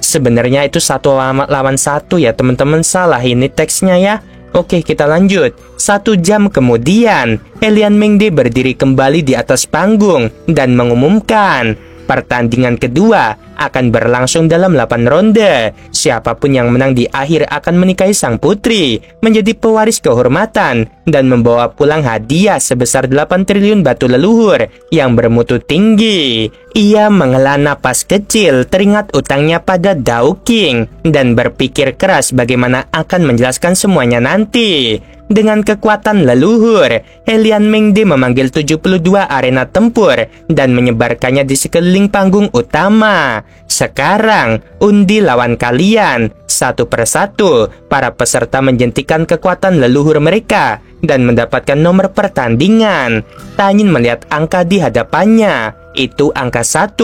Sebenarnya itu 1 lawan 1 ya teman-teman, salah ini teksnya ya. Oke, kita lanjut. 1 jam kemudian, Helian Mingde berdiri kembali di atas panggung dan mengumumkan, Pertandingan kedua akan berlangsung dalam 8 ronde. Siapapun yang menang di akhir akan menikahi sang putri, menjadi pewaris kehormatan, dan membawa pulang hadiah sebesar 8 triliun batu leluhur yang bermutu tinggi. Ia menghela napas kecil, teringat utangnya pada Dao King, dan berpikir keras bagaimana akan menjelaskan semuanya nanti. Dengan kekuatan leluhur, Helian Mengde memanggil 72 arena tempur dan menyebarkannya di sekeliling panggung utama. Sekarang, undi lawan kalian. Satu persatu, para peserta menjentikan kekuatan leluhur mereka dan mendapatkan nomor pertandingan. Tanyin melihat angka di hadapannya. Itu angka 1.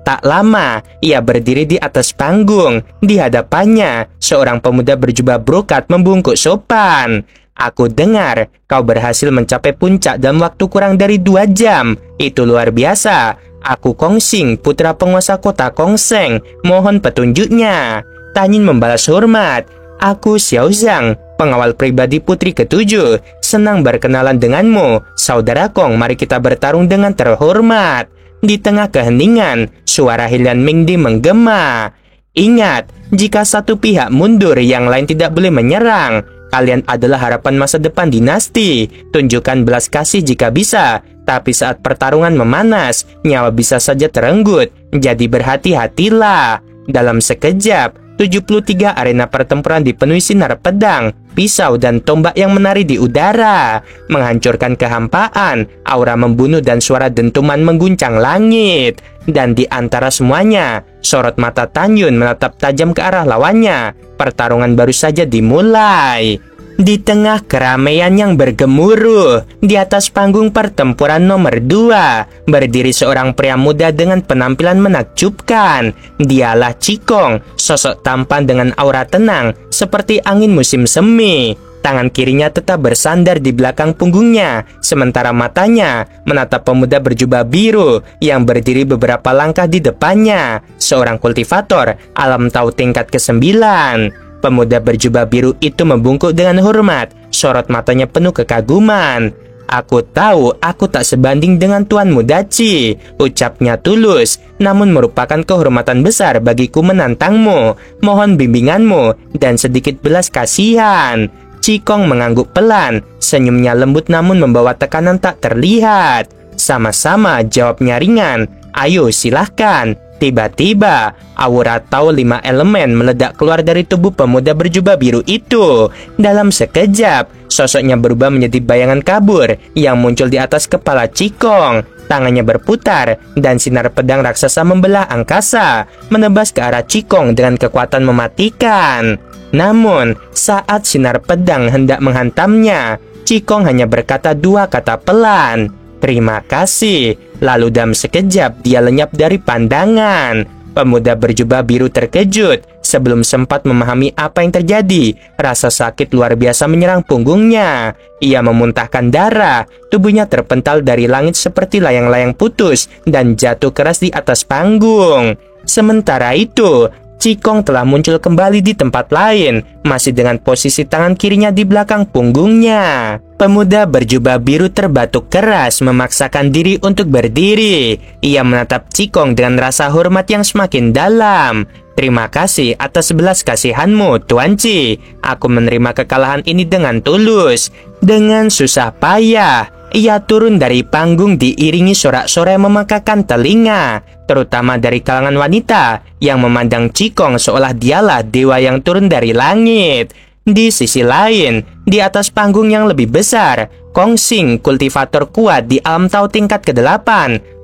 Tak lama, ia berdiri di atas panggung. Di hadapannya, seorang pemuda berjubah brokat membungkuk sopan. Aku dengar kau berhasil mencapai puncak dalam waktu kurang dari 2 jam. Itu luar biasa. Aku Kongsing, putra penguasa kota Kongseng. Mohon petunjuknya. Tanyin membalas hormat. Aku Xiao Zhang, pengawal pribadi putri ke-7. Senang berkenalan denganmu. Saudara Kong, mari kita bertarung dengan terhormat. Di tengah keheningan, suara Helian Mengde menggema. Ingat, jika satu pihak mundur, yang lain tidak boleh menyerang. Kalian adalah harapan masa depan dinasti. Tunjukkan belas kasih jika bisa. Tapi saat pertarungan memanas, nyawa bisa saja terenggut. Jadi berhati-hatilah. Dalam sekejap, 73 arena pertempuran dipenuhi sinar pedang, pisau, dan tombak yang menari di udara, menghancurkan kehampaan. Aura membunuh dan suara dentuman mengguncang langit. Dan di antara semuanya, sorot mata Tanyun menatap tajam ke arah lawannya. Pertarungan baru saja dimulai. Di tengah keramaian yang bergemuruh, di atas panggung pertempuran nomor 2, berdiri seorang pria muda dengan penampilan menakjubkan. Dialah Cikong, sosok tampan dengan aura tenang, seperti angin musim semi. Tangan kirinya tetap bersandar di belakang punggungnya, sementara matanya menatap pemuda berjubah biru yang berdiri beberapa langkah di depannya, seorang kultivator alam tahu tingkat ke-9. Pemuda berjubah biru itu membungkuk dengan hormat, sorot matanya penuh kekaguman. Aku tahu aku tak sebanding dengan tuanmu Daci, ucapnya tulus, namun merupakan kehormatan besar bagiku menantangmu. Mohon bimbinganmu dan sedikit belas kasihan. Cikong mengangguk pelan, senyumnya lembut namun membawa tekanan tak terlihat. Sama-sama, jawabnya ringan. Ayo silahkan. Tiba-tiba, aura Tao 5 elemen meledak keluar dari tubuh pemuda berjubah biru itu. Dalam sekejap, sosoknya berubah menjadi bayangan kabur yang muncul di atas kepala Cikong. Tangannya berputar dan sinar pedang raksasa membelah angkasa, menebas ke arah Cikong dengan kekuatan mematikan. Namun, saat sinar pedang hendak menghantamnya, Cikong hanya berkata 2 kata pelan. Terima kasih. Lalu dalam sekejap dia lenyap dari pandangan. Pemuda berjubah biru terkejut. Sebelum sempat memahami apa yang terjadi, rasa sakit luar biasa menyerang punggungnya. Ia memuntahkan darah. Tubuhnya terpental dari langit seperti layang-layang putus dan jatuh keras di atas panggung. Sementara itu, Cikong telah muncul kembali di tempat lain, masih dengan posisi tangan kirinya di belakang punggungnya. Pemuda berjubah biru terbatuk keras, memaksakan diri untuk berdiri. Ia menatap Cikong dengan rasa hormat yang semakin dalam. Terima kasih atas belas kasihanmu, Tuan Ci. Aku menerima kekalahan ini dengan tulus. Dengan susah payah, ia turun dari panggung diiringi sorak-sorai memekakan telinga, terutama dari kalangan wanita yang memandang Cikong seolah dialah dewa yang turun dari langit. Di sisi lain, di atas panggung yang lebih besar, Kongsing, kultivator kuat di alam tahu tingkat ke-8,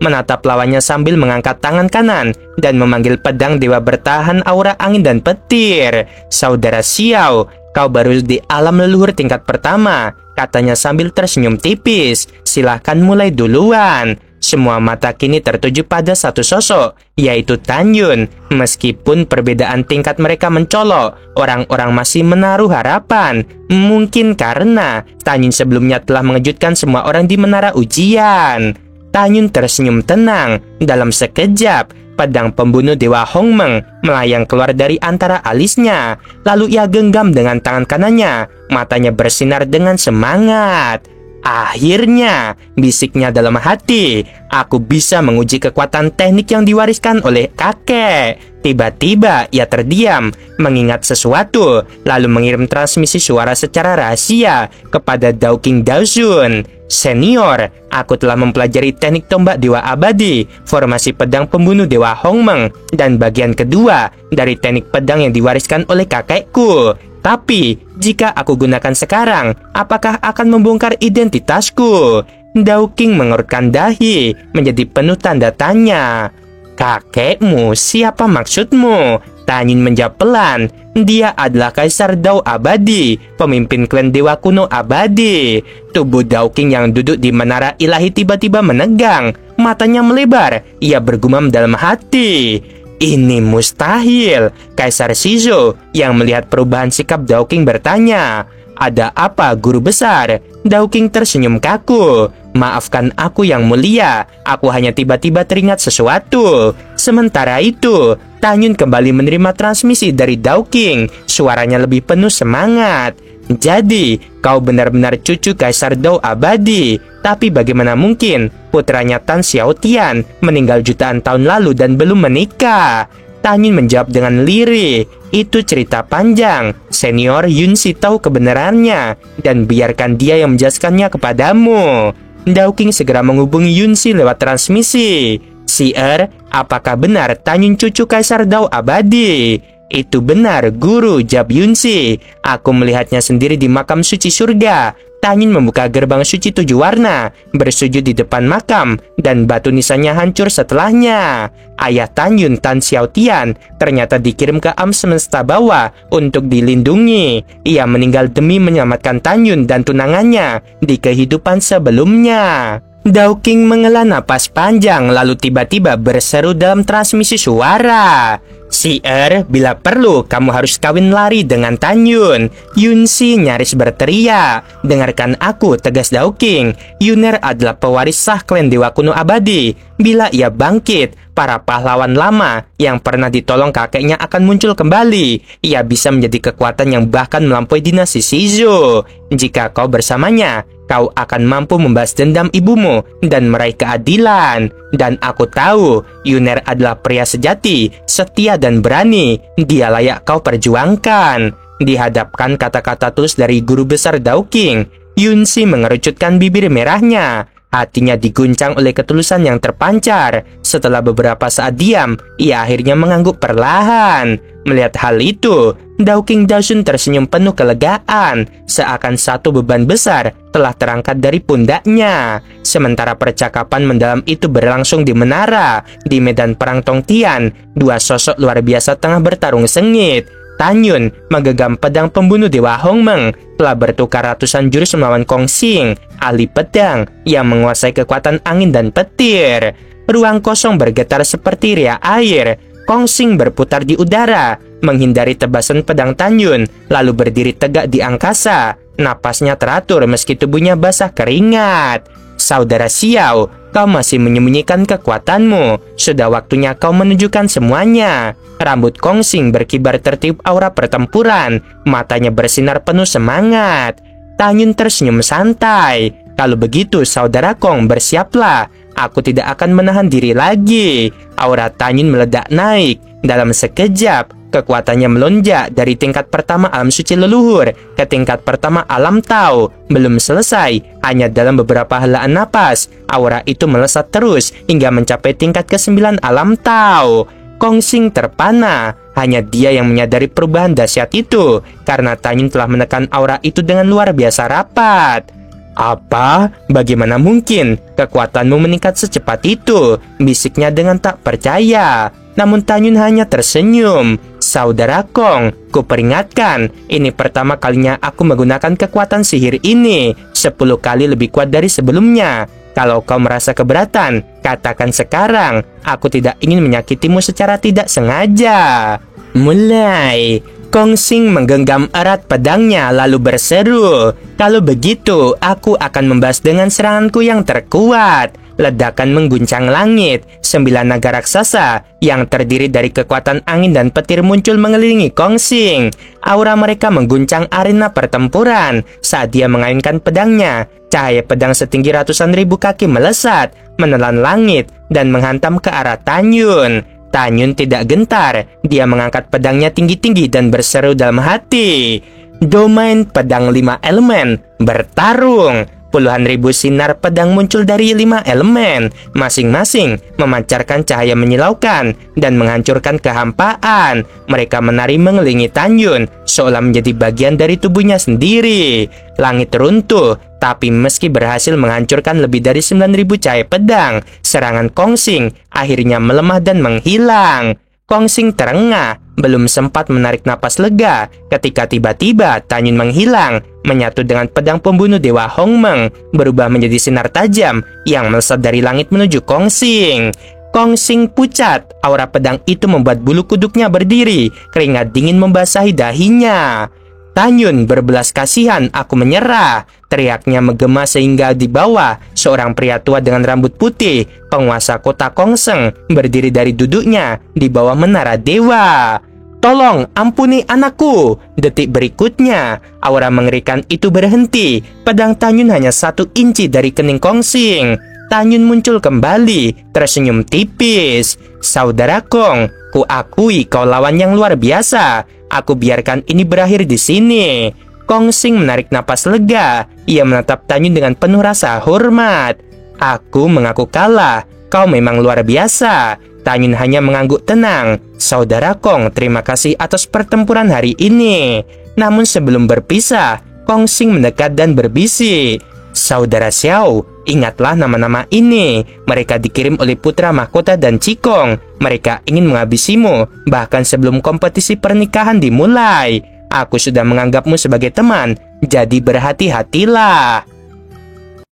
menatap lawannya sambil mengangkat tangan kanan dan memanggil pedang dewa bertahan aura angin dan petir. Saudara Xiao, kau baru di alam leluhur tingkat pertama, katanya sambil tersenyum tipis. Silahkan mulai duluan. Semua mata kini tertuju pada satu sosok, yaitu Tanyun. Meskipun perbedaan tingkat mereka mencolok, orang-orang masih menaruh harapan. Mungkin karena Tanyun sebelumnya telah mengejutkan semua orang di menara ujian. Tanyun tersenyum tenang. Dalam sekejap, pedang pembunuh Dewa Hongmeng melayang keluar dari antara alisnya. Lalu ia genggam dengan tangan kanannya. Matanya bersinar dengan semangat. Akhirnya, bisiknya dalam hati, aku bisa menguji kekuatan teknik yang diwariskan oleh kakek. Tiba-tiba ia terdiam, mengingat sesuatu, lalu mengirim transmisi suara secara rahasia kepada Dowking Dawson. Senior, aku telah mempelajari teknik tombak Dewa Abadi, formasi pedang pembunuh Dewa Hongmeng, dan bagian kedua dari teknik pedang yang diwariskan oleh kakekku. Tapi, jika aku gunakan sekarang, apakah akan membongkar identitasku? Dowking mengerutkan dahi, menjadi penuh tanda tanya. Kakekmu, siapa maksudmu? Tanyun menjawab pelan. Dia adalah Kaisar Dao Abadi, pemimpin klan Dewa Kuno Abadi. Tubuh Dowking yang duduk di menara ilahi tiba-tiba menegang. Matanya melebar. Ia bergumam dalam hati. Ini mustahil. Kaisar Shizo yang melihat perubahan sikap Dowking bertanya, "Ada apa, guru besar?" Dowking tersenyum kaku. "Maafkan aku yang mulia, aku hanya tiba-tiba teringat sesuatu." Sementara itu, Tanyun kembali menerima transmisi dari Dowking. Suaranya lebih penuh semangat. "Jadi, kau benar-benar cucu Kaisar Dao Abadi. Tapi bagaimana mungkin putranya Tan Xiaotian meninggal jutaan tahun lalu dan belum menikah?" Tanyun menjawab dengan lirih, "Itu cerita panjang. Senior Yunsi tahu kebenarannya, dan biarkan dia yang menjelaskannya kepadamu." Dowking segera menghubungi Yunsi lewat transmisi. "Sir, apakah benar Tanyun cucu Kaisar Dao Abadi?" "Itu benar, guru," jawab Yunsi. "Aku melihatnya sendiri di makam suci surga." Tanyun membuka gerbang suci 7 warna, bersujud di depan makam, dan batu nisannya hancur setelahnya. Ayah Tanyun, Tan Xiaotian, ternyata dikirim ke alam semesta bawah untuk dilindungi. Ia meninggal demi menyelamatkan Tanyun dan tunangannya di kehidupan sebelumnya. Dowking menghela napas panjang, lalu tiba-tiba berseru dalam transmisi suara, "Sir, bila perlu kamu harus kawin lari dengan Tanyun." Yunsi nyaris berteriak. "Dengarkan aku," tegas Dowking. "Yuner adalah pewaris sah klan Dewa Kuno Abadi. Bila ia bangkit, para pahlawan lama yang pernah ditolong kakeknya akan muncul kembali. Ia bisa menjadi kekuatan yang bahkan melampaui dinasti Shizo. Jika kau bersamanya, kau akan mampu membalas dendam ibumu dan meraih keadilan. Dan aku tahu, Yuner adalah pria sejati, setia dan berani. Dia layak kau perjuangkan." Dihadapkan kata-kata tulus dari guru besar Dowking, Yunsi mengerucutkan bibir merahnya. Hatinya diguncang oleh ketulusan yang terpancar. Setelah beberapa saat diam, ia akhirnya mengangguk perlahan. Melihat hal itu, Dowking Dawson tersenyum penuh kelegaan, seakan satu beban besar telah terangkat dari pundaknya. Sementara percakapan mendalam itu berlangsung di menara, di medan perang Tongtian, dua sosok luar biasa tengah bertarung sengit. Tanyun menggenggam pedang pembunuh Dewa Hongmeng, telah bertukar ratusan jurus melawan Kong Xing, ahli pedang yang menguasai kekuatan angin dan petir. Ruang kosong bergetar seperti riak air. Kong Xing berputar di udara, menghindari tebasan pedang Tanyun, lalu berdiri tegak di angkasa. Napasnya teratur meski tubuhnya basah keringat. "Saudara Xiao, kau masih menyembunyikan kekuatanmu. Sudah waktunya kau menunjukkan semuanya." Rambut Kong Xing berkibar tertiup aura pertempuran. Matanya bersinar penuh semangat. Tanyun tersenyum santai. "Kalau begitu, saudara Kong, bersiaplah. Aku tidak akan menahan diri lagi." Aura Tanyun meledak naik. Dalam sekejap, kekuatannya melonjak dari tingkat pertama alam suci leluhur ke tingkat pertama alam Tao. Belum selesai, hanya dalam beberapa helaan napas, aura itu melesat terus hingga mencapai tingkat ke-9 alam Tao. Kong Xing terpana. Hanya dia yang menyadari perubahan dahsyat itu, karena Tanyun telah menekan aura itu dengan luar biasa rapat. "Apa? Bagaimana mungkin kekuatanmu meningkat secepat itu?" bisiknya dengan tak percaya. Namun Tanyun hanya tersenyum. "Saudara Kong, kuperingatkan, ini pertama kalinya aku menggunakan kekuatan sihir ini. 10 kali lebih kuat dari sebelumnya. Kalau kau merasa keberatan, katakan sekarang. Aku tidak ingin menyakitimu secara tidak sengaja." Mulai. Kong Xing menggenggam erat pedangnya lalu berseru, "Kalau begitu, aku akan membalas dengan seranganku yang terkuat." ledakan mengguncang langit. 9 naga raksasa yang terdiri dari kekuatan angin dan petir muncul mengelilingi Kong Xing. Aura mereka mengguncang arena pertempuran saat dia mengayunkan pedangnya. Cahaya pedang setinggi ratusan ribu kaki melesat, menelan langit, dan menghantam ke arah Tan Yun. Tan Yun tidak gentar, dia mengangkat pedangnya tinggi-tinggi dan berseru dalam hati. Domain pedang 5 elemen, bertarung. Puluhan ribu sinar pedang muncul dari 5 elemen, masing-masing memancarkan cahaya menyilaukan dan menghancurkan kehampaan. Mereka menari mengelilingi Tan Yun, seolah menjadi bagian dari tubuhnya sendiri. Langit runtuh, tapi meski berhasil menghancurkan lebih dari 9.000 cahaya pedang, serangan Kong Xing akhirnya melemah dan menghilang. Kong Xing terengah, belum sempat menarik napas lega ketika tiba-tiba Tan Yun menghilang, menyatu dengan pedang pembunuh Dewa Hong Meng, berubah menjadi sinar tajam yang melesat dari langit menuju Kong Xing. Kong Xing pucat, aura pedang itu membuat bulu kuduknya berdiri, keringat dingin membasahi dahinya. Tan Yun berbelas kasihan, aku menyerah. Teriaknya menggema sehingga di bawah, seorang pria tua dengan rambut putih, penguasa kota Kong Sheng, berdiri dari duduknya di bawah menara dewa. Tolong, ampuni anakku. Detik berikutnya, aura mengerikan itu berhenti. Pedang Tan Yun hanya 1 inci dari kening Kong Xing. Tan Yun muncul kembali, tersenyum tipis. Saudara Kong, ku akui kau lawan yang luar biasa. Aku biarkan ini berakhir di sini. Kong Xing menarik napas lega. Ia menatap Tan Yun dengan penuh rasa hormat. Aku mengaku kalah. Kau memang luar biasa. Tan Yun hanya mengangguk tenang. Saudara Kong, terima kasih atas pertempuran hari ini. Namun sebelum berpisah, Kong Xing mendekat dan berbisik. Saudara Xiao, ingatlah nama-nama ini. Mereka dikirim oleh putra mahkota dan Cikong. Mereka ingin menghabisimu, bahkan sebelum kompetisi pernikahan dimulai. Aku sudah menganggapmu sebagai teman, jadi berhati-hatilah.